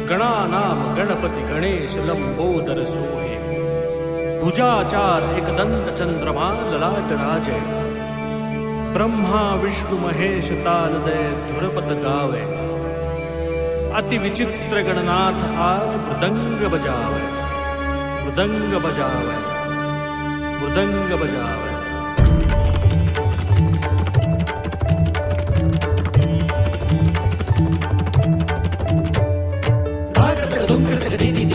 गणानाम गणपति गणेश लंबोदर सोहे। भुजाचार एकदंत चंद्रमा ललाट राजे। ब्रह्मा विष्णु महेश तालदय धुरपत गावे। अति विचित्र गणनाथ आज मृदंग बजावे। मृदंग बजावे, मृदंग बजावे। दी